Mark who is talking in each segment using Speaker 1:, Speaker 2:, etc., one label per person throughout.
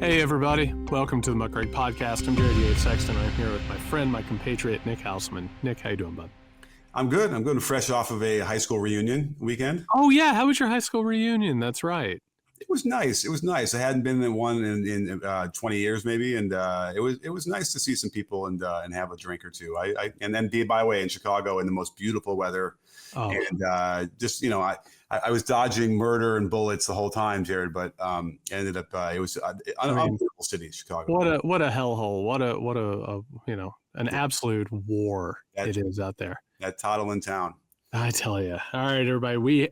Speaker 1: Hey everybody, welcome to the Muckrake Podcast. I'm Yates, Sexton. I'm here with my friend, my compatriot, Nick Hauselman. Nick, how you doing, bud?
Speaker 2: I'm good. I'm good. Fresh off of a high school reunion weekend.
Speaker 1: Oh yeah, how was your high school reunion? That's right.
Speaker 2: It was nice. It was nice. I hadn't been in one in 20 years maybe, and it was nice to see some people and have a drink or two. And then be by the way in Chicago in the most beautiful weather, and just I was dodging murder and bullets the whole time, Jared, but ended up it was an unbelievable city, Chicago.
Speaker 1: What a hellhole! What a an absolute war it is out there.
Speaker 2: That toddling town.
Speaker 1: I tell you. All right, everybody, we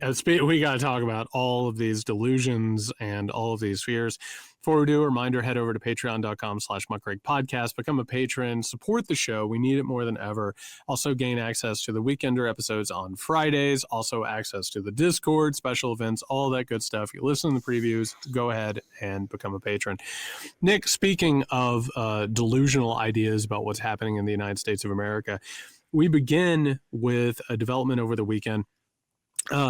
Speaker 1: got to talk about all of these delusions and all of these fears. Before we do, a reminder, head over to patreon.com/muckrake podcast, become a patron, support the show. We need it more than ever. Also gain access to the Weekender episodes on Fridays, also access to the Discord, special events, all that good stuff. You listen to the previews, go ahead and become a patron. Nick, speaking of delusional ideas about what's happening in the United States of America, we begin with a development over the weekend.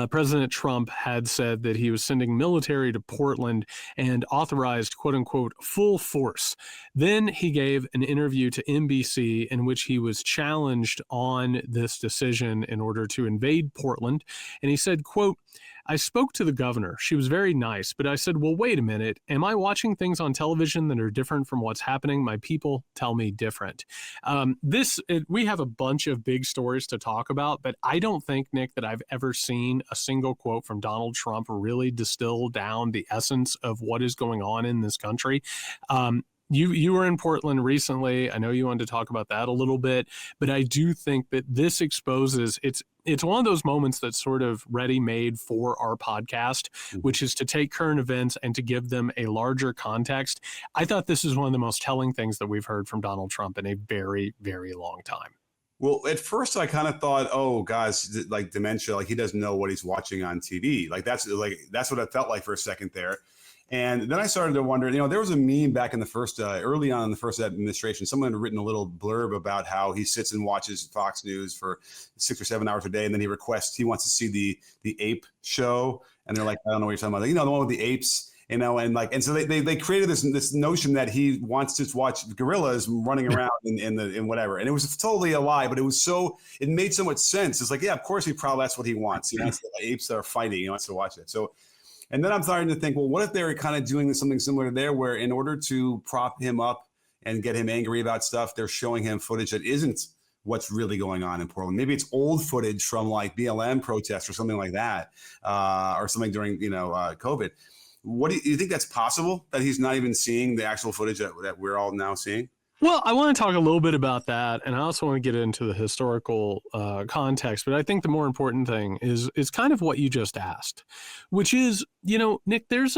Speaker 1: President Trump had said that he was sending military to Portland and authorized, quote unquote, full force. Then he gave an interview to NBC in which he was challenged on this decision in order to invade Portland. And he said, quote, "I spoke to the governor. She was very nice, but I said, well, wait a minute. Am I watching things on television that are different from what's happening? My people tell me different." We have a bunch of big stories to talk about, but I don't think, Nick, that I've ever seen a single quote from Donald Trump really distill down the essence of what is going on in this country. You were in Portland recently. I know you wanted to talk about that a little bit, but I do think that this exposes it's one of those moments that's sort of ready-made for our podcast, which is to take current events and to give them a larger context. I thought this is one of the most telling things that we've heard from Donald Trump in a very, very long time.
Speaker 2: Well, at first I kind of thought, oh, guys, like dementia, like he doesn't know what he's watching on TV. That's what it felt like for a second there. And then I started to wonder, there was a meme back in the first, early on in the first administration, someone had written a little blurb about how he sits and watches Fox News for 6 or 7 hours a day. And then he wants to see the ape show. And they're like, I don't know what you're talking about. The one with the apes, and so they created this notion that he wants to watch gorillas running around in whatever. And it was totally a lie, but it made so much sense. It's like, yeah, of course that's what he wants. He wants the apes that are fighting. He wants to watch it. So, and then I'm starting to think, well, what if they're kind of doing something similar there, where in order to prop him up and get him angry about stuff, they're showing him footage that isn't what's really going on in Portland. Maybe it's old footage from like BLM protests or something like that, or something during COVID. What do you think that's possible, that he's not even seeing the actual footage that we're all now seeing?
Speaker 1: Well, I want to talk a little bit about that, and I also want to get into the historical context. But I think the more important thing is kind of what you just asked, which is, Nick, there's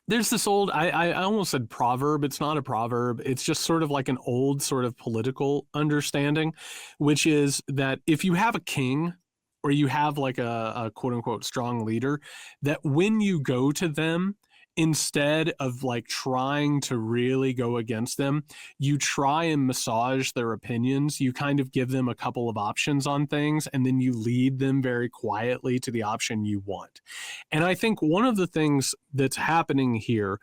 Speaker 1: this old, I almost said proverb. It's not a proverb. It's just sort of like an old sort of political understanding, which is that if you have a king or you have like a quote unquote strong leader, that when you go to them, instead of like trying to really go against them, you try and massage their opinions. You kind of give them a couple of options on things, and then you lead them very quietly to the option you want. And I think one of the things that's happening here,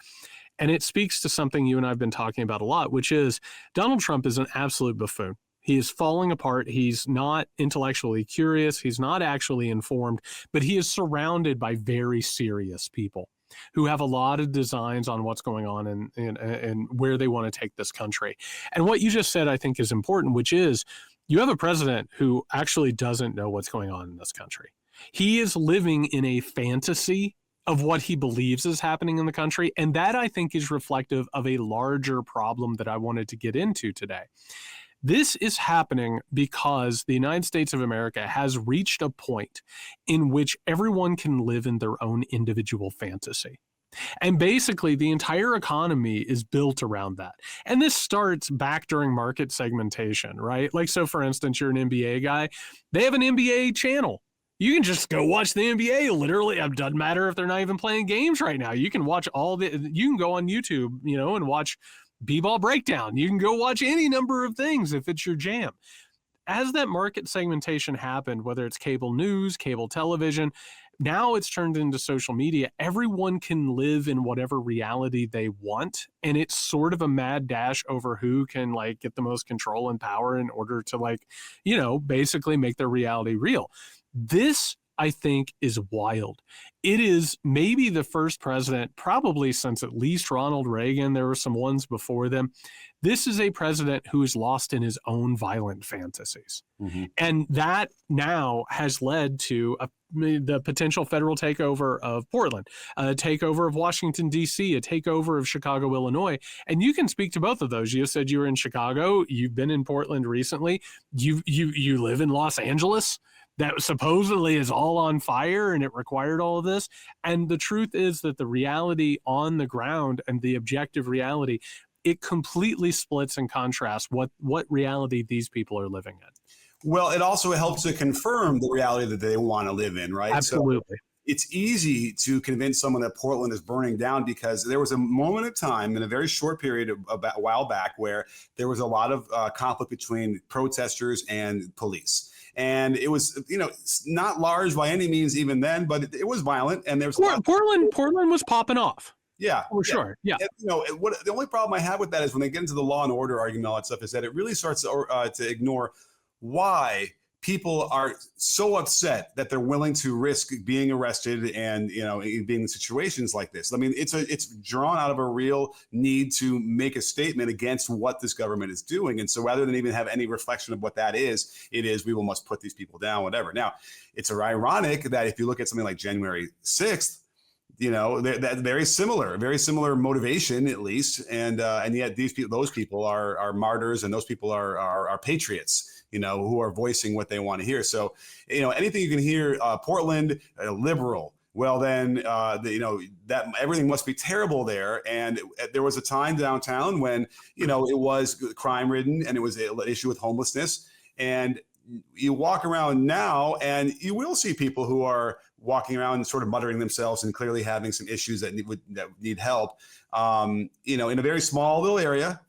Speaker 1: and it speaks to something you and I have been talking about a lot, which is Donald Trump is an absolute buffoon. He is falling apart. He's not intellectually curious. He's not actually informed, but he is surrounded by very serious people who have a lot of designs on what's going on and where they want to take this country. And what you just said, I think, is important, which is you have a president who actually doesn't know what's going on in this country. He is living in a fantasy of what he believes is happening in the country. And that, I think, is reflective of a larger problem that I wanted to get into today. This is happening because the United States of America has reached a point in which everyone can live in their own individual fantasy. And basically, the entire economy is built around that. And this starts back during market segmentation, right? Like, so for instance, you're an NBA guy. They have an NBA channel. You can just go watch the NBA. Literally, it doesn't matter if they're not even playing games right now. You can watch you can go on YouTube, and watch B-ball breakdown. You can go watch any number of things if it's your jam. As that market segmentation happened, whether it's cable news, cable television, Now it's turned into social media. Everyone can live in whatever reality they want. And it's sort of a mad dash over who can like get the most control and power in order to like, basically make their reality real. This, I think, is wild. It is maybe the first president, probably since at least Ronald Reagan. There were some ones before them. This is a president who is lost in his own violent fantasies. Mm-hmm. And that now has led to the potential federal takeover of Portland, a takeover of Washington, D.C., a takeover of Chicago, Illinois. And you can speak to both of those. You said you were in Chicago. You've been in Portland recently. You live in Los Angeles. That supposedly is all on fire and it required all of this. And the truth is that the reality on the ground and the objective reality, it completely splits and contrasts what reality these people are living in.
Speaker 2: Well, it also helps to confirm the reality that they want to live in, right?
Speaker 1: Absolutely.
Speaker 2: So it's easy to convince someone that Portland is burning down because there was a moment of time in a very short period about a while back where there was a lot of conflict between protesters and police. And it was, not large by any means even then, but it was violent. And there was
Speaker 1: Portland was popping off.
Speaker 2: Yeah,
Speaker 1: for sure. Yeah.
Speaker 2: And, the only problem I have with that is when they get into the law and order argument, all that stuff, is that it really starts to ignore why people are so upset that they're willing to risk being arrested and, being in situations like this. I mean, it's drawn out of a real need to make a statement against what this government is doing. And so rather than even have any reflection of what that is, we must put these people down, whatever. Now, it's ironic that if you look at something like January 6th, they're very similar motivation, at least. And yet those people are martyrs, and those people are patriots, who are voicing what they want to hear. So, anything you can hear, Portland, liberal, well, then, that everything must be terrible there. And there was a time downtown when, it was crime ridden and it was an issue with homelessness. And you walk around now and you will see people who are walking around and sort of muttering themselves and clearly having some issues that need help, in a very small little area.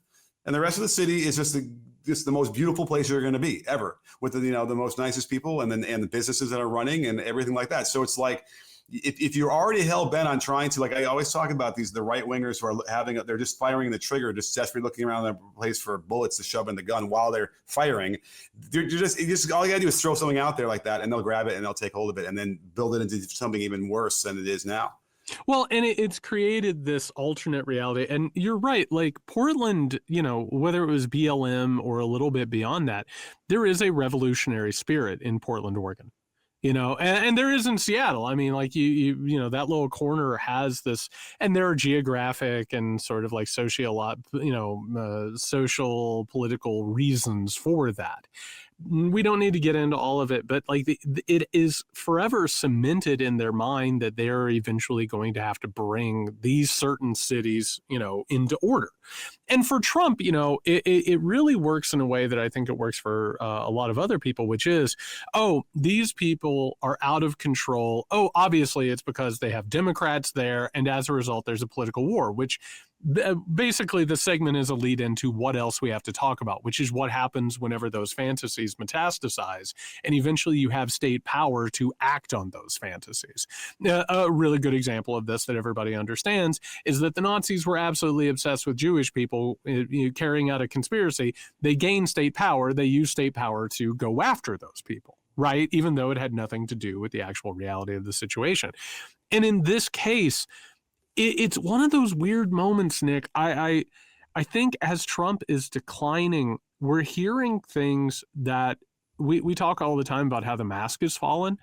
Speaker 2: And the rest of the city is just the most beautiful place you're going to be ever, with the most nicest people and the businesses that are running and everything like that. So it's like, if you're already hell bent on trying to, like I always talk about the right wingers who are they're just firing the trigger, just desperately looking around the place for bullets to shove in the gun while they're firing. You're just all you gotta do is throw something out there like that, and they'll grab it and they'll take hold of it and then build it into something even worse than it is now.
Speaker 1: Well, and it's created this alternate reality. And you're right, like Portland, whether it was BLM or a little bit beyond that, there is a revolutionary spirit in Portland, Oregon. And there is in Seattle. I mean, like that little corner has this, and there are geographic and sort of like social political reasons for that. We don't need to get into all of it, but like it is forever cemented in their mind that they're eventually going to have to bring these certain cities, into order. And for Trump, it really works in a way that I think it works for a lot of other people, which is, these people are out of control. Oh, obviously it's because they have Democrats there. And as a result, there's a political war, which basically the segment is a lead into what else we have to talk about, which is what happens whenever those fantasies metastasize and eventually you have state power to act on those fantasies. A really good example of this that everybody understands is that the Nazis were absolutely obsessed with Jewish people carrying out a conspiracy. They gained state power. They used state power to go after those people, right? Even though it had nothing to do with the actual reality of the situation. And in this case, it's one of those weird moments, Nick. I think as Trump is declining, we're hearing things that we talk all the time about how the mask has fallen.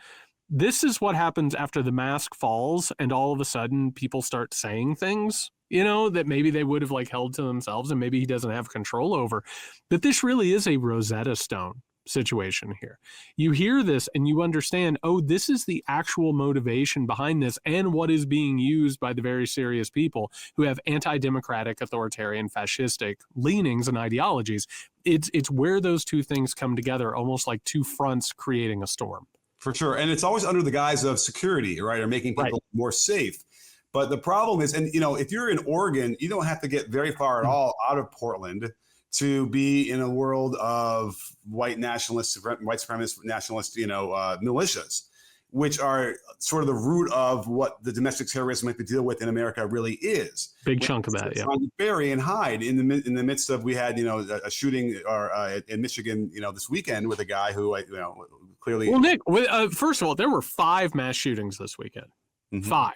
Speaker 1: This is what happens after the mask falls and all of a sudden people start saying things, that maybe they would have like held to themselves and maybe he doesn't have control over. But this really is a Rosetta Stone situation here. You hear this and you understand, this is the actual motivation behind this and what is being used by the very serious people who have anti-democratic, authoritarian, fascistic leanings and ideologies. It's where those two things come together, almost like two fronts creating a storm.
Speaker 2: For sure. And it's always under the guise of security, right? Or making people more safe. But the problem is, and if you're in Oregon, you don't have to get very far at all out of Portland to be in a world of white nationalists, white supremacist nationalist, militias. which are sort of the root of what the domestic terrorism we have to deal with in America really is.
Speaker 1: Big chunk of that, yeah.
Speaker 2: Trying to bury and hide in the midst of, we had, a shooting in Michigan, this weekend with a guy who, clearly.
Speaker 1: Well, Nick, first of all, there were 5 mass shootings this weekend. 5.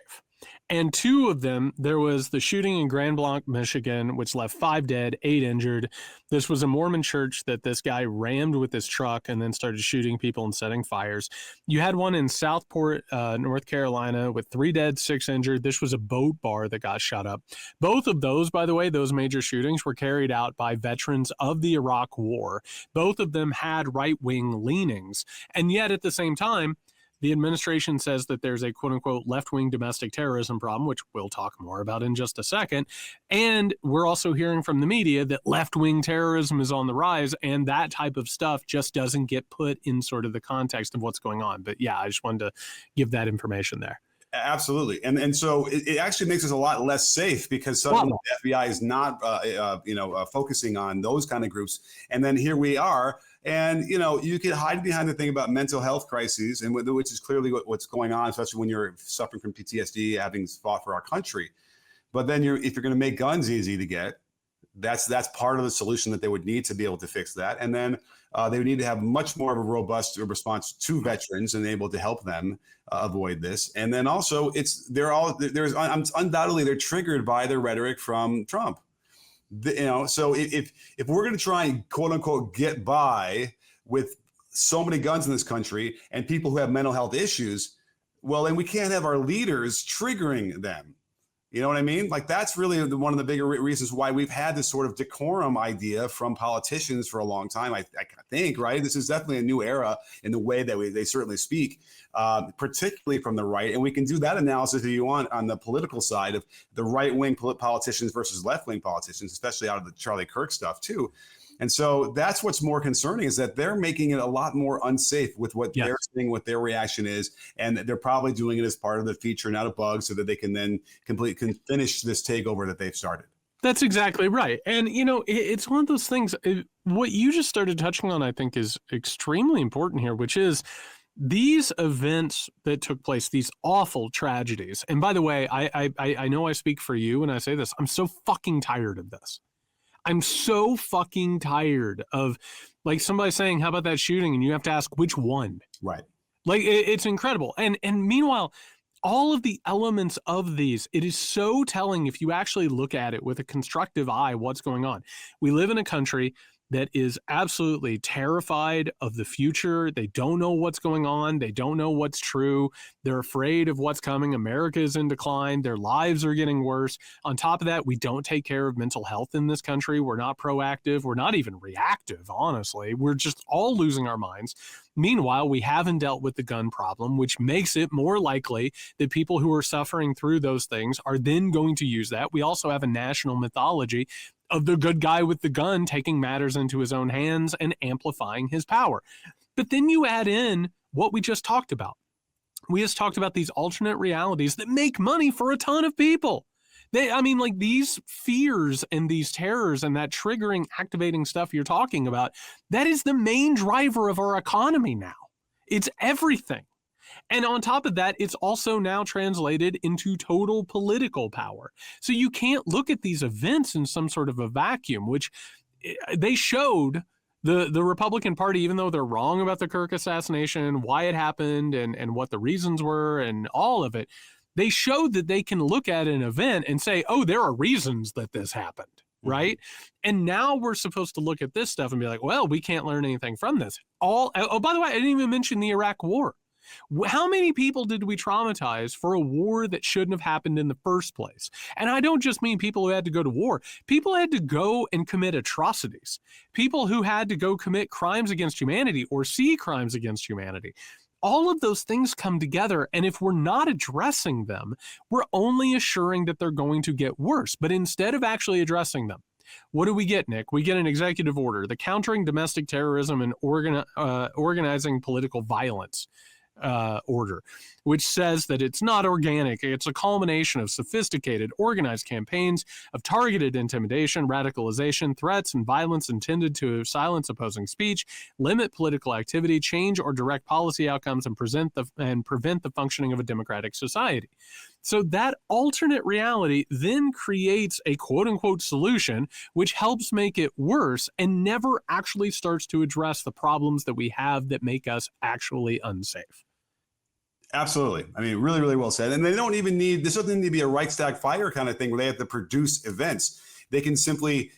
Speaker 1: And 2 of them, there was the shooting in Grand Blanc, Michigan, which left 5 dead, 8 injured. This was a Mormon church that this guy rammed with his truck and then started shooting people and setting fires. You had one in Southport, North Carolina, with 3 dead, 6 injured. This was a boat bar that got shut up. Both of those, by the way, those major shootings were carried out by veterans of the Iraq War. Both of them had right-wing leanings. And yet at the same time, the administration says that there's a quote-unquote left-wing domestic terrorism problem, which we'll talk more about in just a second. And we're also hearing from the media that left-wing terrorism is on the rise, and that type of stuff just doesn't get put in sort of the context of what's going on. But yeah, I just wanted to give that information there.
Speaker 2: Absolutely. And so it actually makes us a lot less safe, because suddenly the FBI is not, focusing on those kind of groups. And then here we are. And, you can hide behind the thing about mental health crises, and which is clearly what's going on, especially when you're suffering from PTSD, having fought for our country. But then if you're going to make guns easy to get, that's part of the solution that they would need to be able to fix that. And then they would need to have much more of a robust response to veterans and able to help them avoid this. And then also undoubtedly they're triggered by the rhetoric from Trump. So if we're going to try and quote unquote get by with so many guns in this country and people who have mental health issues, well, then we can't have our leaders triggering them. You know what I mean? Like, that's really one of the bigger reasons why we've had this sort of decorum idea from politicians for a long time. I think, right? This is definitely a new era in the way that they certainly speak, particularly from the right. And we can do that analysis if you want on the political side of the right-wing politicians versus left-wing politicians, especially out of the Charlie Kirk stuff too. And so that's what's more concerning, is that they're making it a lot more unsafe with what they're saying, what their reaction is. And they're probably doing it as part of the feature, not a bug, so that they can then finish this takeover that they've started.
Speaker 1: That's exactly right. And, it's one of those things. What you just started touching on, I think, is extremely important here, which is these events that took place, these awful tragedies. And by the way, I know I speak for you when I say this. I'm so fucking tired of this. I'm so fucking tired of, like, somebody saying, how about that shooting? And you have to ask which one.
Speaker 2: Right.
Speaker 1: Like, it's incredible. And meanwhile, all of the elements of these, it is so telling if you actually look at it with a constructive eye, what's going on. We live in a country that is absolutely terrified of the future. They don't know what's going on. They don't know what's true. They're afraid of what's coming. America is in decline. Their lives are getting worse. On top of that, we don't take care of mental health in this country. We're not proactive. We're not even reactive, honestly. We're just all losing our minds. Meanwhile, we haven't dealt with the gun problem, which makes it more likely that people who are suffering through those things are then going to use that. We also have a national mythology of the good guy with the gun taking matters into his own hands and amplifying his power. But then you add in what we just talked about. We just talked about these alternate realities that make money for a ton of people. These fears and these terrors and that triggering, activating stuff you're talking about, that is the main driver of our economy now. It's everything. And on top of that, it's also now translated into total political power. So you can't look at these events in some sort of a vacuum, which they showed the Republican Party, even though they're wrong about the Kirk assassination, why it happened and what the reasons were and all of it. They showed that they can look at an event and say, oh, there are reasons that this happened. Right. And now we're supposed to look at this stuff and be like, well, we can't learn anything from this. By the way, I didn't even mention the Iraq War. How many people did we traumatize for a war that shouldn't have happened in the first place? And I don't just mean people who had to go to war. People had to go and commit atrocities. People who had to go commit crimes against humanity or see crimes against humanity. All of those things come together, and if we're not addressing them, we're only assuring that they're going to get worse. But instead of actually addressing them, what do we get, Nick? We get an executive order, the Countering Domestic Terrorism and Organizing Political Violence order, which says that it's not organic. It's a culmination of sophisticated, organized campaigns of targeted intimidation, radicalization, threats, and violence intended to silence opposing speech, limit political activity, change or direct policy outcomes, and prevent the functioning of a democratic society. So that alternate reality then creates a quote-unquote solution, which helps make it worse and never actually starts to address the problems that we have that make us actually unsafe.
Speaker 2: Absolutely. I mean, really, really well said. And they don't even need, this doesn't need to be a Reichstag fire kind of thing where they have to produce events. They can simply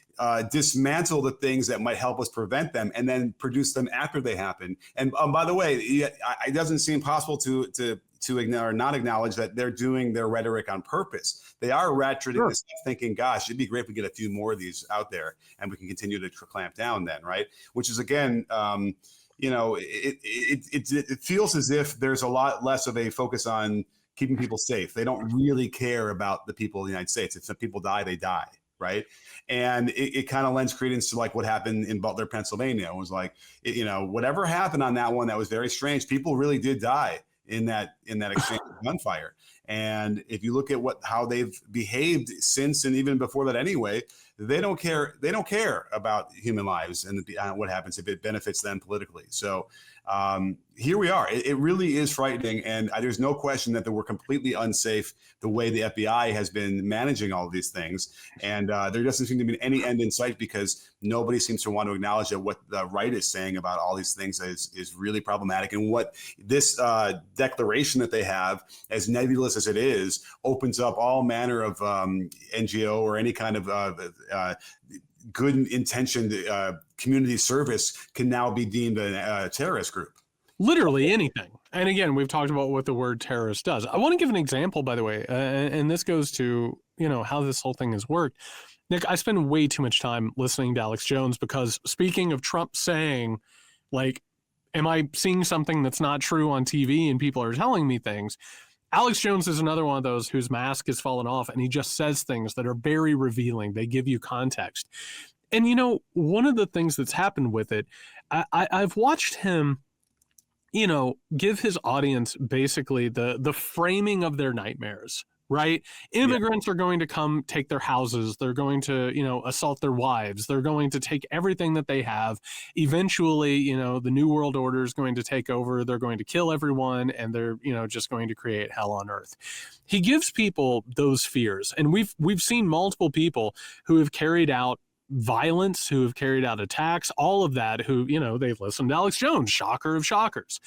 Speaker 2: dismantle the things that might help us prevent them and then produce them after they happen. And by the way, it doesn't seem possible to ignore or not acknowledge that they're doing their rhetoric on purpose. They are ratcheting this stuff, thinking, gosh, it'd be great if we get a few more of these out there and we can continue to clamp down then, right? Which is, again, it feels as if there's a lot less of a focus on keeping people safe. They don't really care about the people of the United States. If some people die, they die, right? And it kind of lends credence to like what happened in Butler, Pennsylvania. It was like, whatever happened on that one, that was very strange. People really did die in that exchange of gunfire. And if you look at how they've behaved since and even before that anyway, they don't care. They don't care about human lives and what happens if it benefits them politically. So here we are. It really is frightening. And there's no question that we're completely unsafe the way the FBI has been managing all of these things. And there doesn't seem to be any end in sight because nobody seems to want to acknowledge that what the right is saying about all these things is really problematic. And what this declaration that they have, as nebulous as it is, opens up all manner of NGO or any kind of good intentioned community service can now be deemed a terrorist group.
Speaker 1: Literally anything. And again, we've talked about what the word terrorist does. I want to give an example, by the way, and this goes to, how this whole thing has worked. Nick, I spend way too much time listening to Alex Jones because speaking of Trump saying, like, am I seeing something that's not true on TV and people are telling me things? Alex Jones is another one of those whose mask has fallen off and he just says things that are very revealing. They give you context. And, one of the things that's happened with it, I've watched him, give his audience basically the framing of their nightmares, right? Immigrants are going to come take their houses. They're going to, assault their wives. They're going to take everything that they have. Eventually, the New World Order is going to take over. They're going to kill everyone and they're, just going to create hell on earth. He gives people those fears. And we've seen multiple people who have carried out violence, who have carried out attacks, all of that, who, they've listened to Alex Jones, shocker of shockers.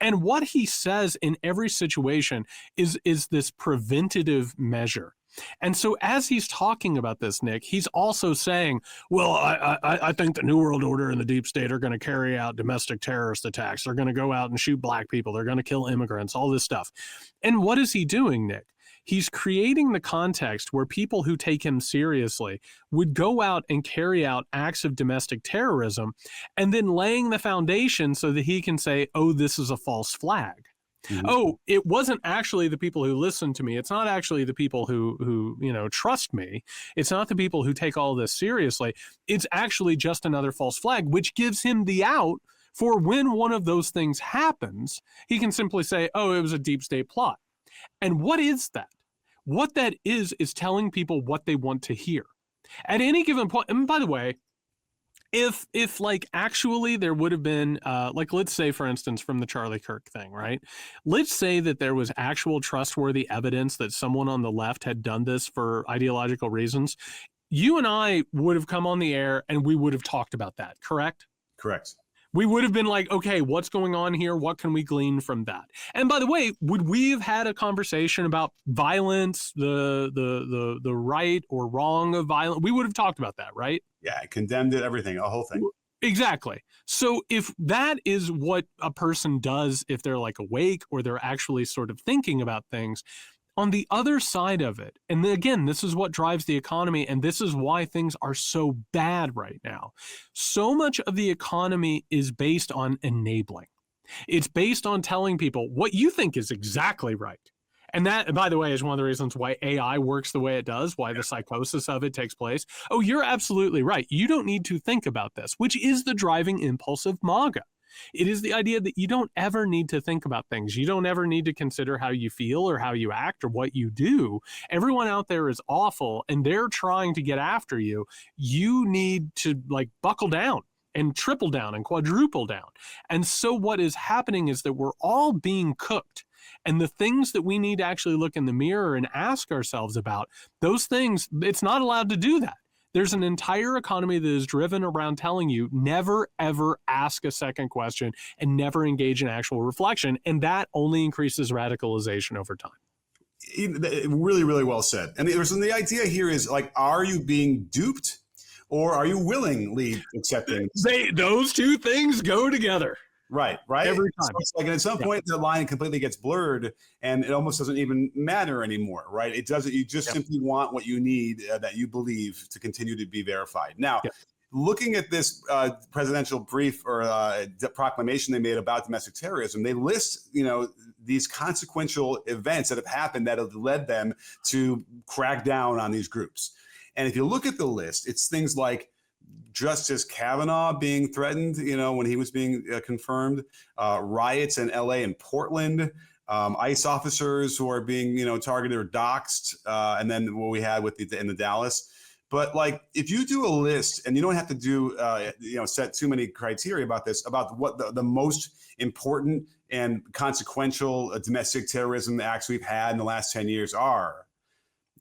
Speaker 1: And what he says in every situation is this preventative measure. And so as he's talking about this, Nick, he's also saying, well, I think the New World Order and the deep state are going to carry out domestic terrorist attacks. They're going to go out and shoot black people. They're going to kill immigrants, all this stuff. And what is he doing, Nick? He's creating the context where people who take him seriously would go out and carry out acts of domestic terrorism and then laying the foundation so that he can say, oh, this is a false flag. Mm-hmm. Oh, it wasn't actually the people who listen to me. It's not actually the people who trust me. It's not the people who take all this seriously. It's actually just another false flag, which gives him the out for when one of those things happens. He can simply say, oh, it was a deep state plot. And what is that? What that is telling people what they want to hear. At any given point, and by the way, if like actually there would have been, like let's say, for instance, from the Charlie Kirk thing, right? Let's say that there was actual trustworthy evidence that someone on the left had done this for ideological reasons. You and I would have come on the air and we would have talked about that, correct?
Speaker 2: Correct.
Speaker 1: We would have been like, okay, what's going on here? What can we glean from that? And by the way, would we have had a conversation about violence, the right or wrong of violence? We would have talked about that, right?
Speaker 2: Yeah, condemned it, everything, a whole thing.
Speaker 1: Exactly. So if that is what a person does, if they're like awake or they're actually sort of thinking about things, on the other side of it, and again, this is what drives the economy, and this is why things are so bad right now. So much of the economy is based on enabling. It's based on telling people what you think is exactly right. And that, by the way, is one of the reasons why AI works the way it does, why the psychosis of it takes place. Oh, you're absolutely right. You don't need to think about this, which is the driving impulse of MAGA. It is the idea that you don't ever need to think about things. You don't ever need to consider how you feel or how you act or what you do. Everyone out there is awful and they're trying to get after you. You need to like buckle down and triple down and quadruple down. And so what is happening is that we're all being cooked. And the things that we need to actually look in the mirror and ask ourselves about, those things, it's not allowed to do that. There's an entire economy that is driven around telling you never, ever ask a second question and never engage in actual reflection. And that only increases radicalization over time.
Speaker 2: Really, really well said. And the idea here is like, are you being duped or are you willingly accepting?
Speaker 1: Those two things go together.
Speaker 2: Right.
Speaker 1: Every time.
Speaker 2: So it's like, and at some point, the line completely gets blurred, and it almost doesn't even matter anymore, right? It doesn't. You just simply want what you need that you believe to continue to be verified. Now, looking at this presidential brief or proclamation they made about domestic terrorism, they list, these consequential events that have happened that have led them to crack down on these groups. And if you look at the list, it's things like Justice Kavanaugh being threatened, when he was being confirmed, riots in LA and Portland, ICE officers who are being, targeted or doxxed, and then what we had with in the Dallas. But like, if you do a list, and you don't have to do, set too many criteria about this, about what the most important and consequential domestic terrorism acts we've had in the last 10 years are,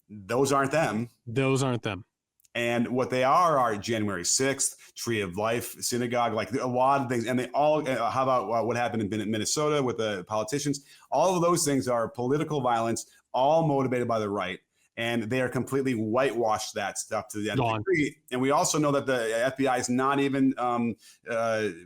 Speaker 2: those aren't them.
Speaker 1: Those aren't them.
Speaker 2: And what they are January 6th, Tree of Life, synagogue, like a lot of things. And they all, how about what happened in Minnesota with the politicians? All of those things are political violence, all motivated by the right. And they are completely whitewashed that stuff to the nth degree. And we also know that the FBI is not even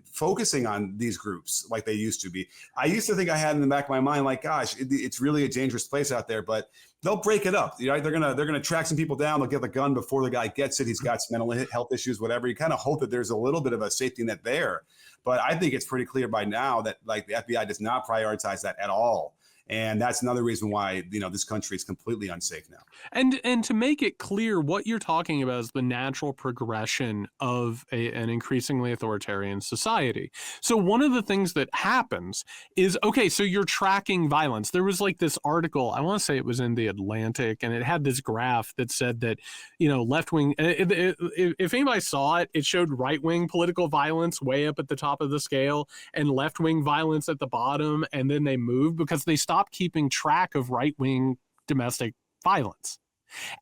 Speaker 2: focusing on these groups like they used to be. I used to think I had in the back of my mind, like, gosh, it's really a dangerous place out there, but they'll break it up. They're gonna track some people down. They'll get the gun before the guy gets it. He's got some mental health issues, whatever. You kind of hope that there's a little bit of a safety net there. But I think it's pretty clear by now that like the FBI does not prioritize that at all. And that's another reason why, this country is completely unsafe now.
Speaker 1: And to make it clear, what you're talking about is the natural progression of an increasingly authoritarian society. So one of the things that happens is, okay, so you're tracking violence. There was like this article, I want to say it was in The Atlantic, and it had this graph that said that, left-wing, if anybody saw it, it showed right-wing political violence way up at the top of the scale and left-wing violence at the bottom, and then they moved because they stopped keeping track of right-wing domestic violence.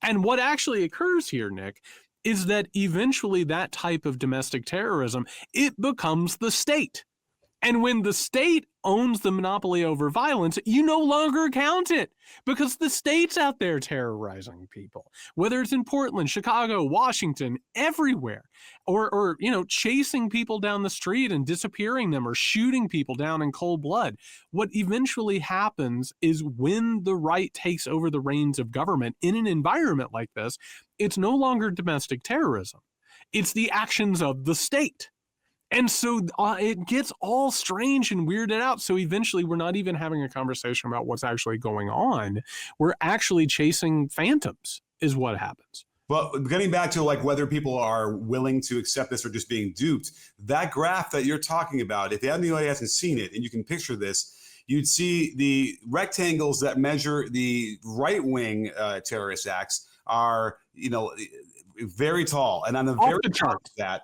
Speaker 1: And what actually occurs here, Nick, is that eventually that type of domestic terrorism, it becomes the state. And when the state owns the monopoly over violence, you no longer count it because the state's out there terrorizing people, whether it's in Portland, Chicago, Washington, everywhere, or chasing people down the street and disappearing them or shooting people down in cold blood. What eventually happens is when the right takes over the reins of government in an environment like this, it's no longer domestic terrorism. It's the actions of the state. And so it gets all strange and weirded out. So eventually we're not even having a conversation about what's actually going on. We're actually chasing phantoms is what happens.
Speaker 2: Well, getting back to like whether people are willing to accept this or just being duped, that graph that you're talking about, if anybody hasn't seen it and you can picture this, you'd see the rectangles that measure the right-wing terrorist acts are, very tall. And on the very top of that,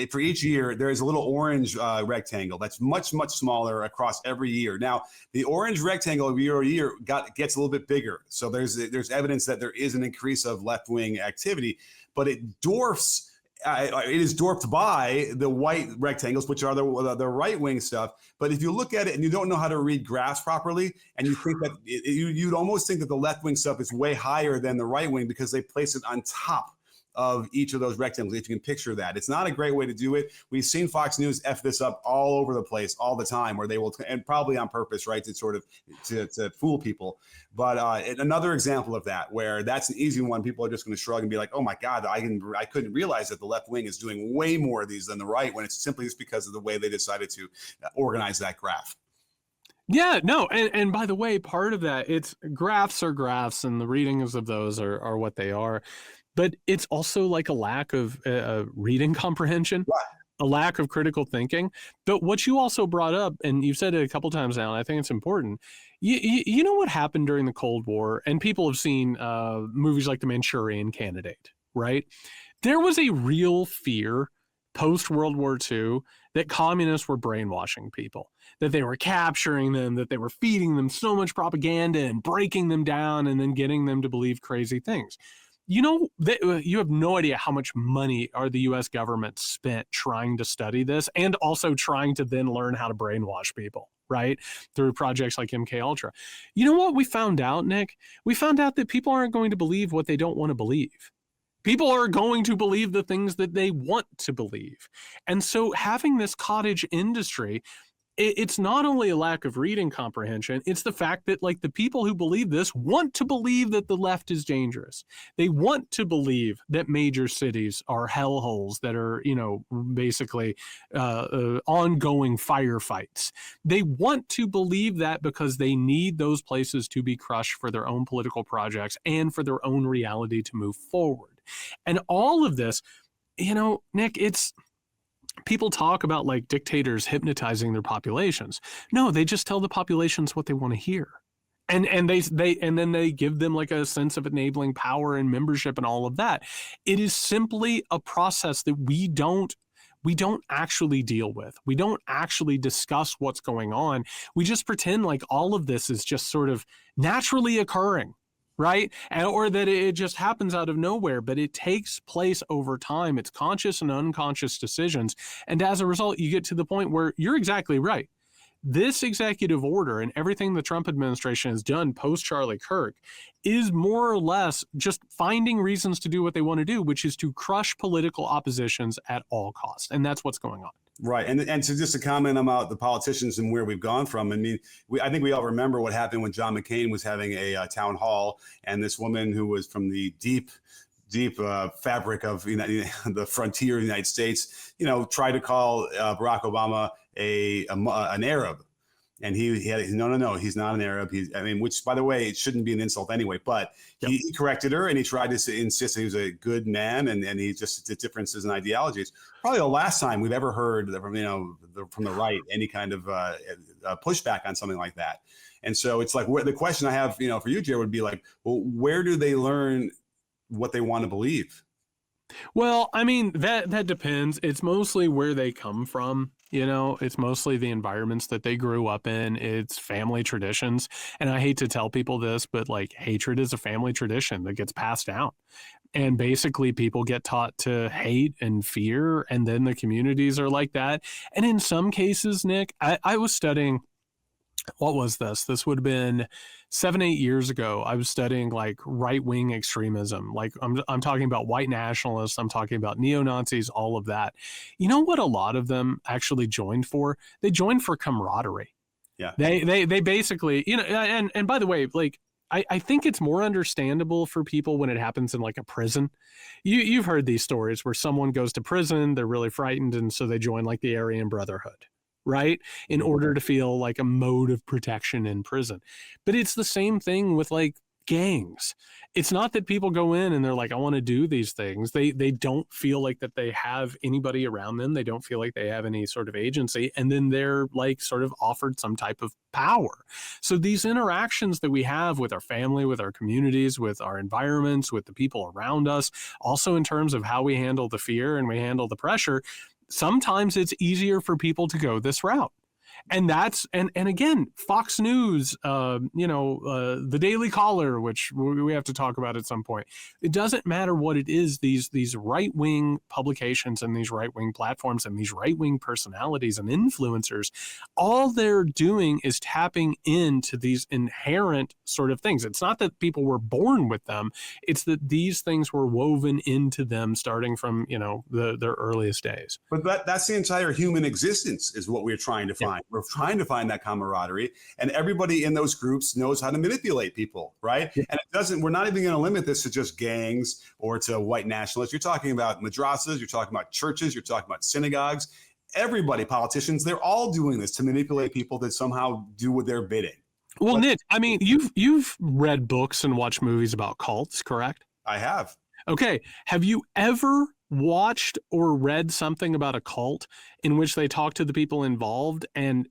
Speaker 2: for each year, there is a little orange rectangle that's much, much smaller across every year. Now, the orange rectangle year over year gets a little bit bigger. So there's evidence that there is an increase of left-wing activity, but it is dwarfed by the white rectangles, which are the right-wing stuff. But if you look at it and you don't know how to read graphs properly, and you think that you'd almost think that the left-wing stuff is way higher than the right-wing because they place it on top of each of those rectangles, if you can picture that. It's not a great way to do it. We've seen Fox News F this up all over the place all the time, where they will, and probably on purpose, right, to sort of to fool people. But another example of that, where that's an easy one, people are just going to shrug and be like, oh my God, I couldn't realize that the left wing is doing way more of these than the right, when it's simply just because of the way they decided to organize that graph.
Speaker 1: Yeah, no, and by the way, part of that, it's graphs are graphs, and the readings of those are what they are. But it's also like a lack of reading comprehension.
Speaker 2: Right.
Speaker 1: a lack of critical thinking. But what you also brought up, and you've said it a couple times now, and I think it's important. You know what happened during the Cold War, and people have seen movies like The Manchurian Candidate, right? There was a real fear post World War II that communists were brainwashing people, that they were capturing them, that they were feeding them so much propaganda and breaking them down and then getting them to believe crazy things. You know, you have no idea how much money the U.S. government spent trying to study this and also trying to then learn how to brainwash people, right? Through projects like MKUltra. You know what we found out, Nick? We found out that people aren't going to believe what they don't want to believe. People are going to believe the things that they want to believe. And so having this cottage industry, it's not only a lack of reading comprehension, it's the fact that like the people who believe this want to believe that the left is dangerous. They want to believe that major cities are hellholes that are, you know, basically ongoing firefights. They want to believe that because they need those places to be crushed for their own political projects and for their own reality to move forward. And all of this, you know, Nick, it's, people talk about like dictators hypnotizing their populations. No, they just tell the populations what they want to hear. And then they give them like a sense of enabling power and membership and all of that. It is simply a process that we don't actually deal with. We don't actually discuss what's going on. We just pretend like all of this is just sort of naturally occurring, right? Or that it just happens out of nowhere, but it takes place over time. It's conscious and unconscious decisions. And as a result, you get to the point where you're exactly right. This executive order and everything the Trump administration has done post Charlie Kirk is more or less just finding reasons to do what they want to do, which is to crush political oppositions at all costs. And that's what's going on.
Speaker 2: Right. And so just to comment about the politicians and where we've gone from, I mean, I think we all remember what happened when John McCain was having a town hall, and this woman who was from the deep fabric of the frontier of the United States, tried to call Barack Obama an Arab. And he had, no, he's not an Arab. Which, by the way, it shouldn't be an insult anyway. But he corrected her, and he tried to insist that he was a good man, and he just did differences in ideologies. Probably the last time we've ever heard from the right any kind of pushback on something like that. And so it's like, the question I have, for you, Jared, would be like, well, where do they learn what they want to believe?
Speaker 1: Well, I mean, that depends. It's mostly where they come from. It's mostly the environments that they grew up in. It's family traditions. And I hate to tell people this, but like hatred is a family tradition that gets passed down. And basically people get taught to hate and fear. And then the communities are like that. And in some cases, Nick, I was studying, what was this? This would have been 7-8 years ago. I was studying like right-wing extremism. Like I'm talking about white nationalists. I'm talking about neo-Nazis, all of that. You know what a lot of them actually joined for? They joined for camaraderie.
Speaker 2: Yeah.
Speaker 1: They basically, and by the way, like, I think it's more understandable for people when it happens in like a prison. You've heard these stories where someone goes to prison, they're really frightened, and so they join like the Aryan Brotherhood, right? In order to feel like a mode of protection in prison. But it's the same thing with like gangs. It's not that people go in and they're like, I want to do these things. They don't feel like that they have anybody around them. They don't feel like they have any sort of agency. And then they're like sort of offered some type of power. So these interactions that we have with our family, with our communities, with our environments, with the people around us, also in terms of how we handle the fear and we handle the pressure, sometimes it's easier for people to go this route. And that's, and again, Fox News, the Daily Caller, which we have to talk about at some point. It doesn't matter what it is, these right-wing publications and these right-wing platforms and these right-wing personalities and influencers, all they're doing is tapping into these inherent sort of things. It's not that people were born with them. It's that these things were woven into them starting from, their earliest days.
Speaker 2: But that's the entire human existence is what we're trying to find. Yeah. We're trying to find that camaraderie, and everybody in those groups knows how to manipulate people, right? Yeah. And we're not even going to limit this to just gangs or to white nationalists. You're talking about madrasas, you're talking about churches, you're talking about synagogues. Everybody, politicians, they're all doing this to manipulate people to somehow do what they're bidding.
Speaker 1: Well, Nick, I mean, you've read books and watched movies about cults, correct?
Speaker 2: I have.
Speaker 1: Okay, have you ever watched or read something about a cult in which they talk to the people involved and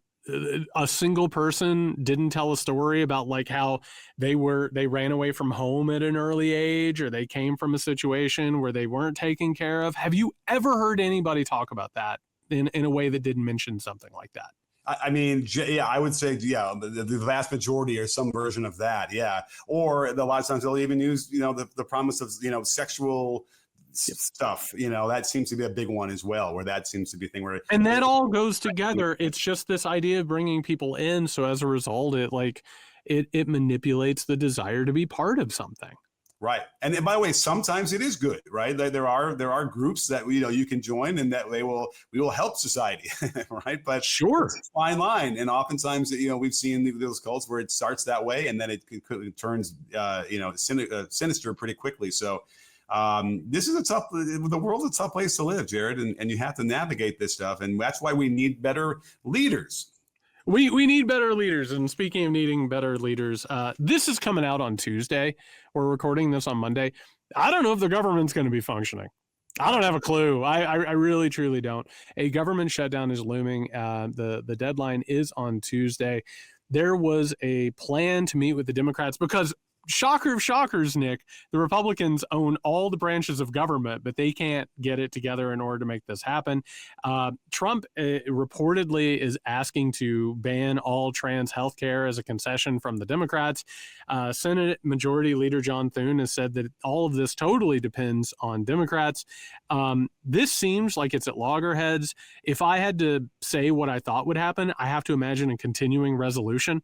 Speaker 1: a single person didn't tell a story about like how they ran away from home at an early age, or they came from a situation where they weren't taken care of? Have you ever heard anybody talk about that in a way that didn't mention something like that?
Speaker 2: I mean, yeah, I would say, yeah, the vast majority are some version of that. Yeah. Or a lot of times they'll even use, the promise of, sexual stuff, that seems to be a big one as well, where that seems to be a thing where.
Speaker 1: And that all goes together. It's just this idea of bringing people in. So as a result, it manipulates the desire to be part of something.
Speaker 2: Right. And by the way, sometimes it is good, right? There are groups that, you can join and that we will help society, right? But
Speaker 1: sure,
Speaker 2: it's a fine line. And oftentimes, we've seen those cults where it starts that way and then it turns, sinister pretty quickly. So this is the world's a tough place to live, Jared, and you have to navigate this stuff. And that's why we need better leaders.
Speaker 1: We need better leaders. And speaking of needing better leaders, this is coming out on Tuesday. We're recording this on Monday. I don't know if the government's going to be functioning. I don't have a clue. I really, truly don't. A government shutdown is looming. The deadline is on Tuesday. There was a plan to meet with the Democrats because, shocker of shockers, Nick, the Republicans own all the branches of government, but they can't get it together in order to make this happen. Trump reportedly is asking to ban all trans health care as a concession from the Democrats. Senate Majority Leader John Thune has said that all of this totally depends on Democrats. This seems like it's at loggerheads. If I had to say what I thought would happen, I have to imagine a continuing resolution.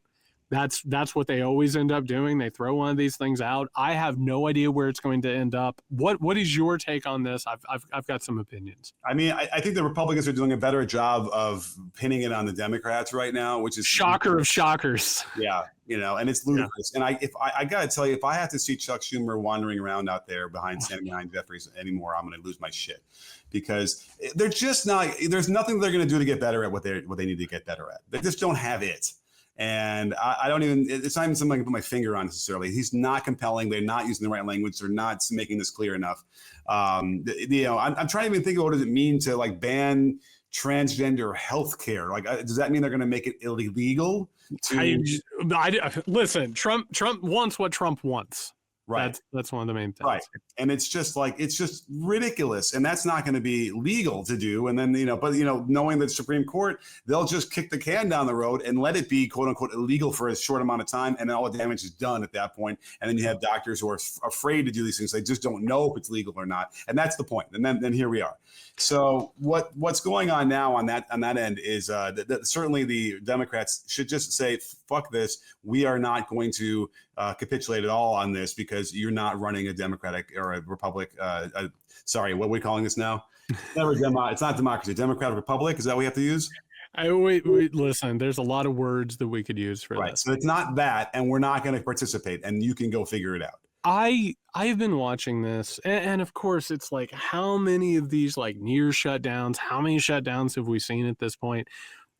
Speaker 1: That's what they always end up doing. They throw one of these things out. I have no idea where it's going to end up. What is your take on this? I've got some opinions.
Speaker 2: I mean, I think the Republicans are doing a better job of pinning it on the Democrats right now, which is
Speaker 1: shocker of shockers.
Speaker 2: Yeah, and it's ludicrous. Yeah. And I gotta tell you, if I have to see Chuck Schumer wandering around out there standing behind Jeffries anymore, I'm gonna lose my shit, because they're just not. There's nothing they're gonna do to get better at what they need to get better at. They just don't have it. And I don't even, it's not even something I can put my finger on necessarily. He's not compelling. They're not using the right language. They're not making this clear enough. I'm trying to even think of what does it mean to like ban transgender healthcare? Like, does that mean they're going to make it illegal?
Speaker 1: Listen, Trump wants what Trump wants.
Speaker 2: Right.
Speaker 1: That's one of the main things.
Speaker 2: Right. And it's just ridiculous. And that's not going to be legal to do. And then, knowing the Supreme Court, they'll just kick the can down the road and let it be, quote unquote, illegal for a short amount of time. And then all the damage is done at that point. And then you have doctors who are afraid to do these things. They just don't know if it's legal or not. And that's the point. And then here we are. So what's going on now on that end is that certainly the Democrats should just say, fuck this. We are not going to capitulate at all on this, because you're not running a Democratic or a Republic. Sorry, what are we calling this now? It's not democracy. Democratic Republic. Is that what we have to use?
Speaker 1: Listen, there's a lot of words that we could use for this.
Speaker 2: So it's not that, and we're not going to participate, and you can go figure it out.
Speaker 1: I've been watching this, and of course it's like, how many of these like near shutdowns, how many shutdowns have we seen at this point?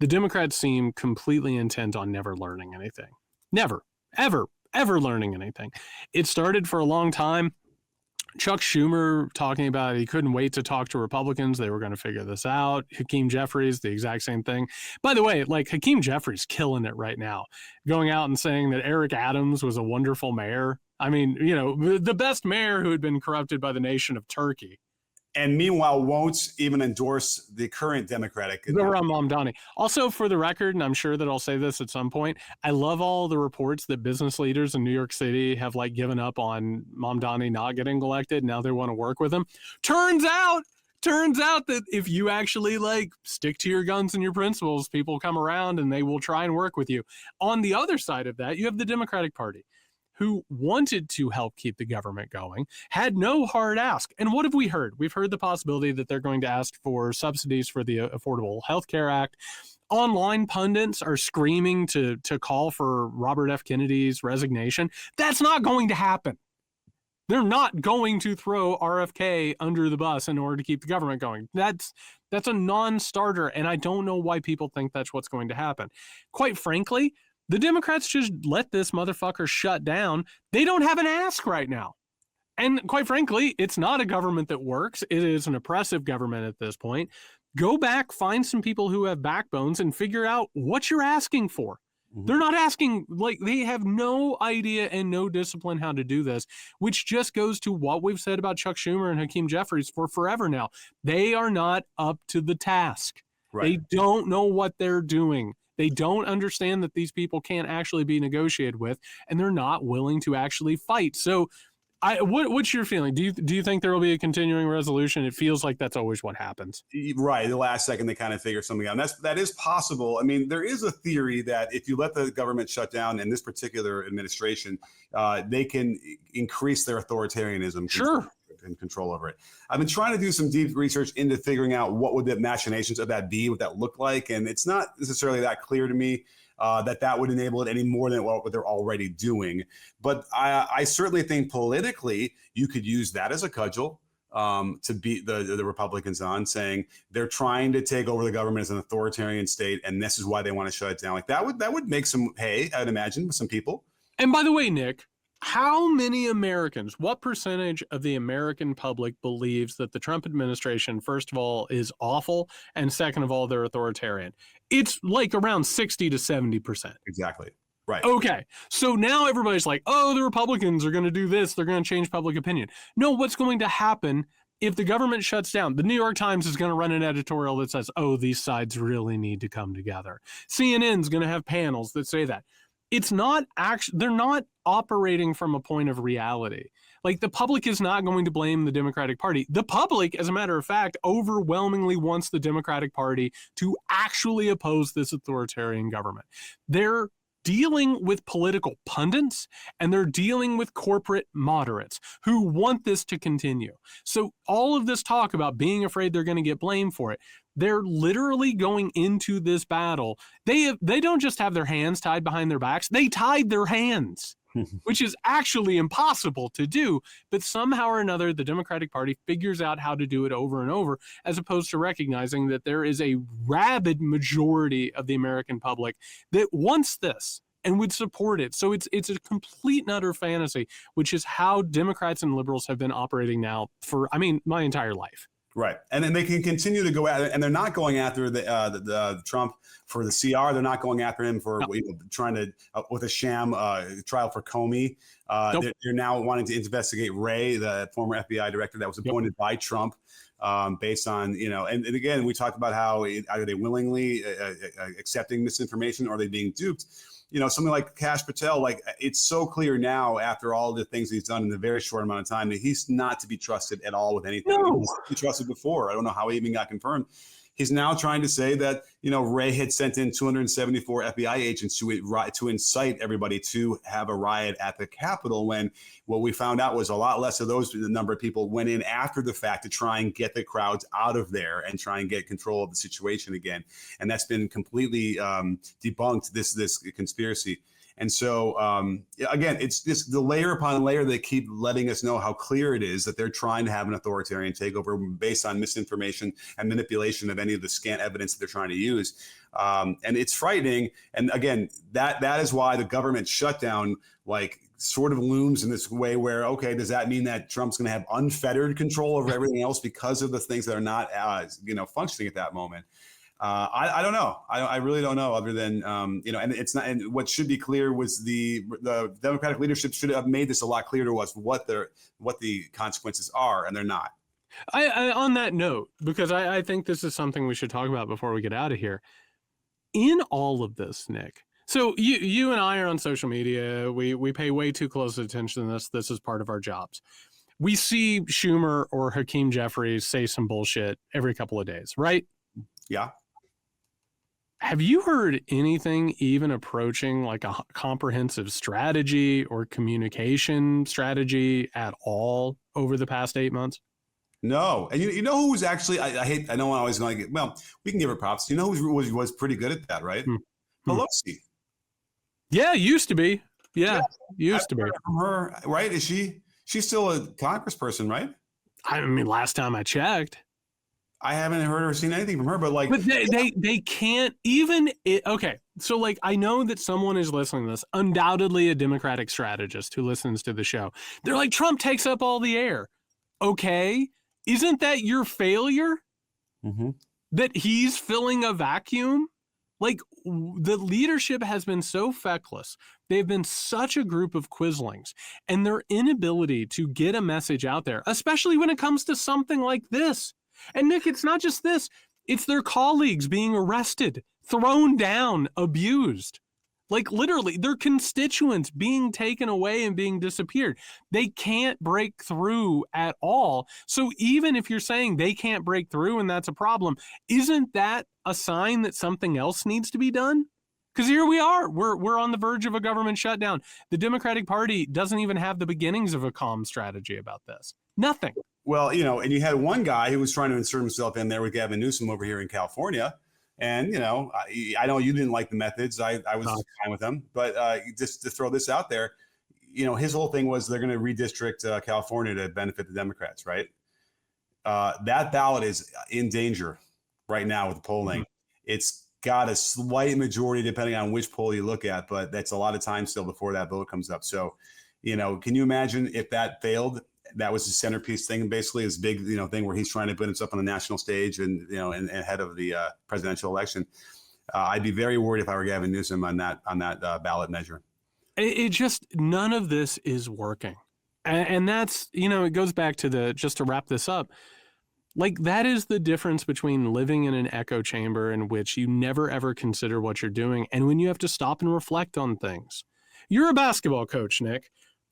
Speaker 1: The Democrats seem completely intent on never learning anything. Never, ever learning anything. It started for a long time. Chuck Schumer talking about he couldn't wait to talk to Republicans. They were going to figure this out. Hakeem Jeffries, the exact same thing. By the way, like, Hakeem Jeffries killing it right now, going out and saying that Eric Adams was a wonderful mayor. I mean, the best mayor who had been corrupted by the nation of Turkey.
Speaker 2: And meanwhile, won't even endorse the current Democratic.
Speaker 1: Zohran Mamdani. Also, for the record, and I'm sure that I'll say this at some point, I love all the reports that business leaders in New York City have like given up on Mamdani not getting elected. Now they want to work with him. Turns out that if you actually like stick to your guns and your principles, people come around and they will try and work with you. On the other side of that, you have the Democratic Party, who wanted to help keep the government going, had no hard ask. And what have we heard? We've heard the possibility that they're going to ask for subsidies for the Affordable Health Care Act. Online pundits are screaming to call for Robert F. Kennedy's resignation. That's not going to happen. They're not going to throw RFK under the bus in order to keep the government going. That's a non-starter, and I don't know why people think that's what's going to happen. Quite frankly, the Democrats just let this motherfucker shut down. They don't have an ask right now. And quite frankly, it's not a government that works. It is an oppressive government at this point. Go back, find some people who have backbones and figure out what you're asking for. They're not asking, like, they have no idea and no discipline how to do this, which just goes to what we've said about Chuck Schumer and Hakeem Jeffries for forever now. They are not up to the task. Right. They don't know what they're doing. They don't understand that these people can't actually be negotiated with, and they're not willing to actually fight. So what's your feeling? Do you think there will be a continuing resolution? It feels like that's always what happens.
Speaker 2: Right. The last second they kind of figure something out. And that is possible. I mean, there is a theory that if you let the government shut down in this particular administration, they can increase their authoritarianism.
Speaker 1: Sure.
Speaker 2: And control over it. I've been trying to do some deep research into figuring out what would the machinations of that be, what that look like. And it's not necessarily that clear to me. That would enable it any more than what they're already doing. But I certainly think politically you could use that as a cudgel to beat the Republicans on, saying they're trying to take over the government as an authoritarian state, and this is why they want to shut it down. Like that would make some hay, I'd imagine, with some people.
Speaker 1: And by the way, Nick, how many Americans, what percentage of the American public believes that the Trump administration, first of all, is awful, and second of all, they're authoritarian? It's like around 60 to 70%.
Speaker 2: Exactly. Right.
Speaker 1: Okay. So now everybody's like, oh, the Republicans are going to do this. They're going to change public opinion. No, what's going to happen if the government shuts down? The New York Times is going to run an editorial that says, oh, these sides really need to come together. CNN's going to have panels that say that. It's not actually, they're not operating from a point of reality. Like, the public is not going to blame the Democratic Party. The public, as a matter of fact, overwhelmingly wants the Democratic Party to actually oppose this authoritarian government. They're dealing with political pundits, and they're dealing with corporate moderates who want this to continue. So all of this talk about being afraid they're going to get blamed for it, they're literally going into this battle. They don't just have their hands tied behind their backs. They tied their hands, which is actually impossible to do. But somehow or another, the Democratic Party figures out how to do it over and over, as opposed to recognizing that there is a rabid majority of the American public that wants this and would support it. So it's a complete and utter fantasy, which is how Democrats and liberals have been operating now for, my entire life.
Speaker 2: Right. And then they can continue to go at it, and they're not going after the Trump for the CR. They're not going after him for trying to with a sham trial for Comey. Nope. They're now wanting to investigate Wray, the former FBI director that was appointed by Trump, based on, and again, we talked about how either they willingly accepting misinformation or are they being duped. Something like Kash Patel, like, it's so clear now after all the things he's done in a very short amount of time that he's not to be trusted at all with anything.
Speaker 1: No.
Speaker 2: He's to be trusted before. I don't know how he even got confirmed. He's now trying to say that, Wray had sent in 274 FBI agents to incite everybody to have a riot at the Capitol, when what we found out was a lot less of the number of people went in after the fact to try and get the crowds out of there and try and get control of the situation again. And that's been completely debunked, this conspiracy. And so, again, it's just the layer upon layer. They keep letting us know how clear it is that they're trying to have an authoritarian takeover based on misinformation and manipulation of any of the scant evidence that they're trying to use. And it's frightening. And again, that is why the government shutdown, like, sort of looms in this way where, okay, does that mean that Trump's going to have unfettered control over everything else because of the things that are not, functioning at that moment? I don't know. I really don't know, other than, and it's not, and what should be clear was the Democratic leadership should have made this a lot clearer to us what the consequences are, and they're not.
Speaker 1: I on that note, because I think this is something we should talk about before we get out of here. In all of this, Nick, so you and I are on social media. We pay way too close attention to this. This is part of our jobs. We see Schumer or Hakeem Jeffries say some bullshit every couple of days, right?
Speaker 2: Yeah.
Speaker 1: Have you heard anything even approaching like a comprehensive strategy or communication strategy at all over the past 8 months?
Speaker 2: No. And you know who was actually, I know I'm always going to get, well, we can give her props. You know who was pretty good at that, right? Pelosi.
Speaker 1: Yeah, used to be. Yeah, used to be.
Speaker 2: From her, right? She's still a congressperson, right?
Speaker 1: Last time I checked.
Speaker 2: I haven't heard or seen anything from her, but like,
Speaker 1: But they can't even okay. So like I know that someone is listening to this, undoubtedly a Democratic strategist who listens to the show. They're like, Trump takes up all the air. Okay, isn't that your failure?
Speaker 2: mm-hmm.
Speaker 1: That he's filling a vacuum? Like the leadership has been so feckless. They've been such a group of quislings, and their inability to get a message out there, especially when it comes to something like this. And Nick, it's not just this, it's their colleagues being arrested, thrown down, abused. Like literally, their constituents being taken away and being disappeared. They can't break through at all. So even if you're saying they can't break through and that's a problem, isn't that a sign that something else needs to be done? Because here we are, we're on the verge of a government shutdown. The Democratic Party doesn't even have the beginnings of a calm strategy about this. Nothing.
Speaker 2: Well, and you had one guy who was trying to insert himself in there with Gavin Newsom over here in California. And, I know you didn't like the methods. I was fine with them. But just to throw this out there, his whole thing was they're going to redistrict California to benefit the Democrats, right? That ballot is in danger right now with the polling. Mm-hmm. It's got a slight majority depending on which poll you look at, but that's a lot of time still before that vote comes up. So, can you imagine if that failed? That was the centerpiece thing, basically, his big, thing where he's trying to put himself on the national stage and, and ahead of the presidential election. I'd be very worried if I were Gavin Newsom on that ballot measure.
Speaker 1: It just, none of this is working. And that's, it goes back to just to wrap this up, like that is the difference between living in an echo chamber in which you never, ever consider what you're doing. And when you have to stop and reflect on things. You're a basketball coach, Nick.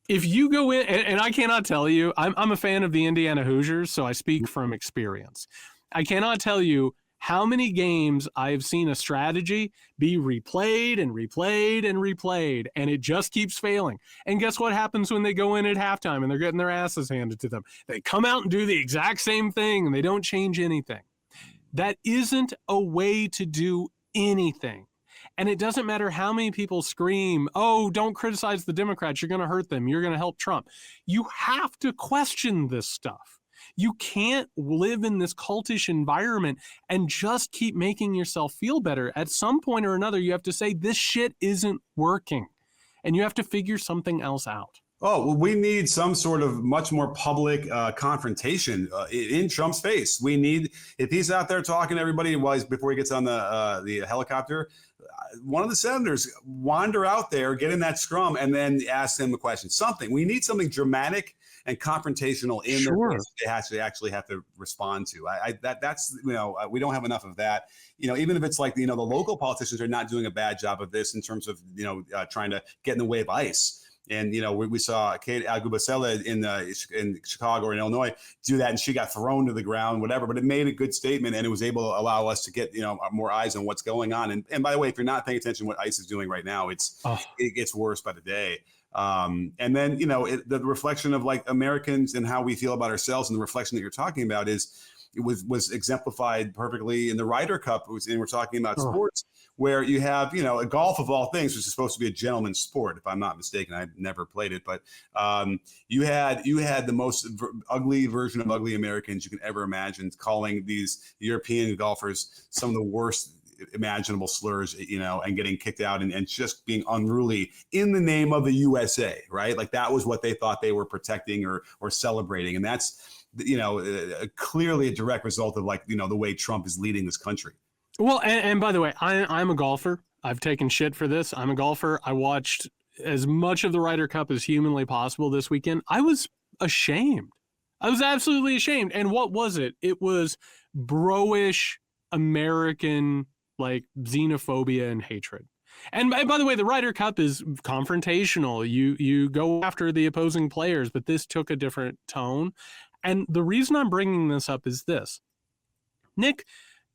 Speaker 1: If you go in, and I cannot tell you, I'm a fan of the Indiana Hoosiers, so I speak from experience. I cannot tell you how many games I've seen a strategy be replayed and replayed and replayed, and it just keeps failing. And guess what happens when they go in at halftime and they're getting their asses handed to them? They come out and do the exact same thing, and they don't change anything. That isn't a way to do anything. And it doesn't matter how many people scream, oh, don't criticize the Democrats. You're going to hurt them. You're going to help Trump. You have to question this stuff. You can't live in this cultish environment and just keep making yourself feel better. At some point or another, you have to say, this shit isn't working. And you have to figure something else out.
Speaker 2: Oh, well, we need some sort of much more public confrontation in Trump's face. We need, if he's out there talking to everybody before he gets on the helicopter, one of the senators wander out there, get in that scrum, and then ask him a question. Something. We need something dramatic and confrontational in their face they actually have to respond to. That's we don't have enough of that. Even if it's like the local politicians are not doing a bad job of this in terms of trying to get in the way of ICE. And, we saw Kate Agubasela in Chicago or in Illinois do that, and she got thrown to the ground, whatever. But it made a good statement, and it was able to allow us to get, more eyes on what's going on. And by the way, if you're not paying attention to what ICE is doing right now, it gets worse by the day. And then, the reflection of like Americans and how we feel about ourselves, and the reflection that you're talking about was exemplified perfectly in the Ryder Cup. And we're talking about sports, where you have, a golf of all things, which is supposed to be a gentleman's sport, if I'm not mistaken. I've never played it, but you had the most ugly version of ugly Americans you can ever imagine, calling these European golfers some of the worst imaginable slurs, and getting kicked out and just being unruly in the name of the USA, right? Like that was what they thought they were protecting or celebrating. And that's, clearly a direct result of like, the way Trump is leading this country.
Speaker 1: Well, and by the way, I'm a golfer. I've taken shit for this. I'm a golfer. I watched as much of the Ryder Cup as humanly possible this weekend. I was ashamed. I was absolutely ashamed. And what was it? It was bro-ish American, like xenophobia and hatred. And by the way, the Ryder Cup is confrontational. You go after the opposing players, but this took a different tone. And the reason I'm bringing this up is this. Nick,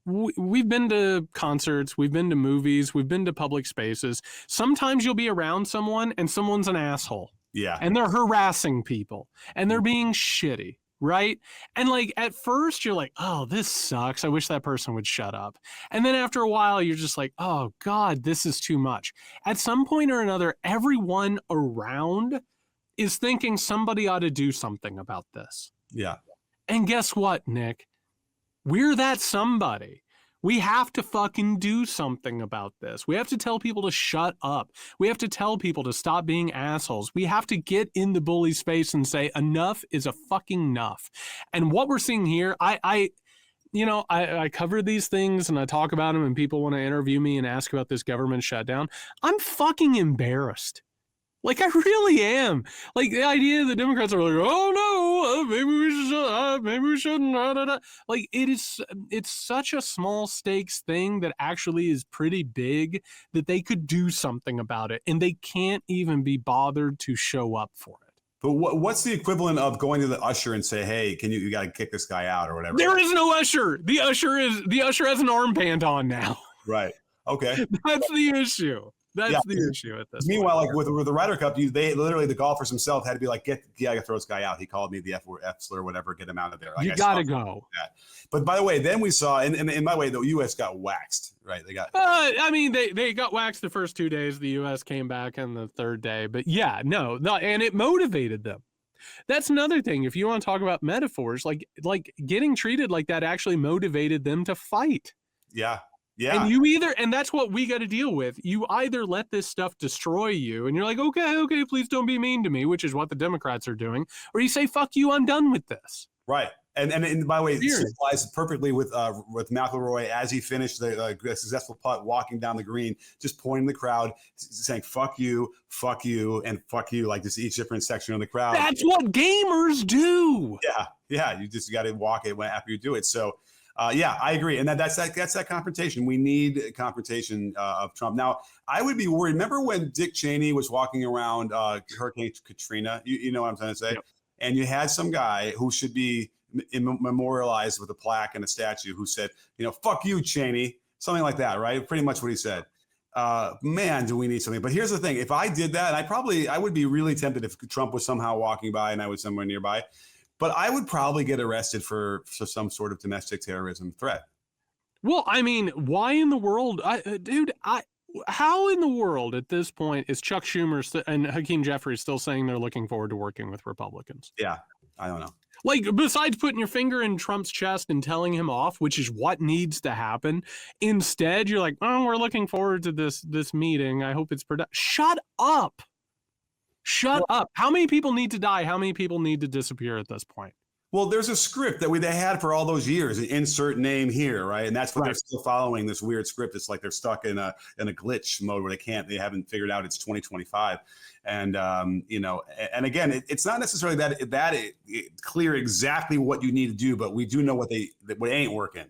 Speaker 1: we've been to concerts, we've been to movies, we've been to public spaces. Sometimes you'll be around someone and someone's an asshole.
Speaker 2: Yeah.
Speaker 1: And they're harassing people and they're being shitty, right? And like at first you're like, oh, this sucks. I wish that person would shut up. And then after a while, you're just like, oh God, this is too much. At some point or another, everyone around is thinking somebody ought to do something about this.
Speaker 2: Yeah.
Speaker 1: And guess what, Nick? We're that somebody. We have to fucking do something about this. We have to tell people to shut up. We have to tell people to stop being assholes. We have to get in the bully's face and say enough is a fucking enough. And what we're seeing here, I cover these things and I talk about them and people want to interview me and ask about this government shutdown. I'm fucking embarrassed. Like, I really am. Like, the idea the Democrats are like, oh no, maybe we shouldn't. Like, it's such a small stakes thing that actually is pretty big that they could do something about it, and they can't even be bothered to show up for it.
Speaker 2: But what's the equivalent of going to the usher and say, hey, you got to kick this guy out or whatever?
Speaker 1: There is no usher. The usher has an armband on now.
Speaker 2: Right. Okay.
Speaker 1: That's the issue. That's the issue at this
Speaker 2: Meanwhile,
Speaker 1: point.
Speaker 2: like with the Ryder Cup, the golfers themselves had to be like, I gotta throw this guy out. He called me the F slur or whatever, get him out of there. Like,
Speaker 1: you gotta go.
Speaker 2: That. But by the way, then we saw, and by the way, the U.S. got waxed, right? They got.
Speaker 1: I mean, they got waxed the first 2 days. The U.S. came back on the third day. But yeah, no, and it motivated them. That's another thing. If you want to talk about metaphors, like getting treated like that actually motivated them to fight.
Speaker 2: Yeah. Yeah.
Speaker 1: And that's what we got to deal with. You either let this stuff destroy you and you're like, okay, please don't be mean to me, which is what the Democrats are doing, or you say, fuck you, I'm done with this.
Speaker 2: Right. And by the way, it symbolizes perfectly with McIlroy as he finished the successful putt, walking down the green, just pointing the crowd, saying "fuck you," and "fuck you," like just each different section of the crowd.
Speaker 1: That's what gamers do.
Speaker 2: Yeah. You just got to walk it after you do it. So. Yeah, I agree. And that's that confrontation. We need confrontation of Trump. Now, I would be worried. Remember when Dick Cheney was walking around Hurricane Katrina? You know what I'm trying to say? Yep. And you had some guy who should be memorialized with a plaque and a statue who said, fuck you, Cheney. Something like that, right? Pretty much what he said. Man, do we need something. But here's the thing. If I did that, and I would be really tempted if Trump was somehow walking by and I was somewhere nearby. But I would probably get arrested for some sort of domestic terrorism threat.
Speaker 1: Well, I mean, why in the world, how in the world at this point is Chuck Schumer and Hakeem Jeffries still saying they're looking forward to working with Republicans?
Speaker 2: Yeah, I don't know.
Speaker 1: Like, besides putting your finger in Trump's chest and telling him off, which is what needs to happen, instead you're like, oh, we're looking forward to this meeting. I hope it's productive. Shut up. Shut up. How many people need to die? How many people need to disappear at this point?
Speaker 2: Well, there's a script that they had for all those years, insert name here, right? And that's what they're still following, this weird script. It's like they're stuck in a glitch mode where they haven't figured out it's 2025. And, and again, it's not necessarily that clear exactly what you need to do, but we do know what ain't working.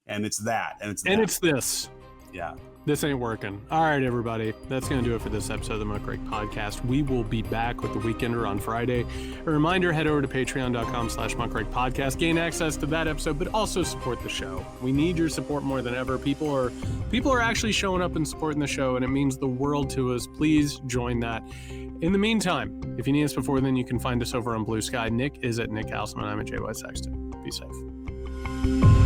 Speaker 2: And it's that. And it's this. Yeah.
Speaker 1: This ain't working. All right, everybody. That's going to do it for this episode of the Muckrake Podcast. We will be back with the Weekender on Friday. A reminder, head over to patreon.com/Muckrake Podcast. Gain access to that episode, but also support the show. We need your support more than ever. People are actually showing up and supporting the show, and it means the world to us. Please join that. In the meantime, if you need us before then, you can find us over on Blue Sky. Nick is at Nick Hauselman. I'm at JY Sexton. Be safe.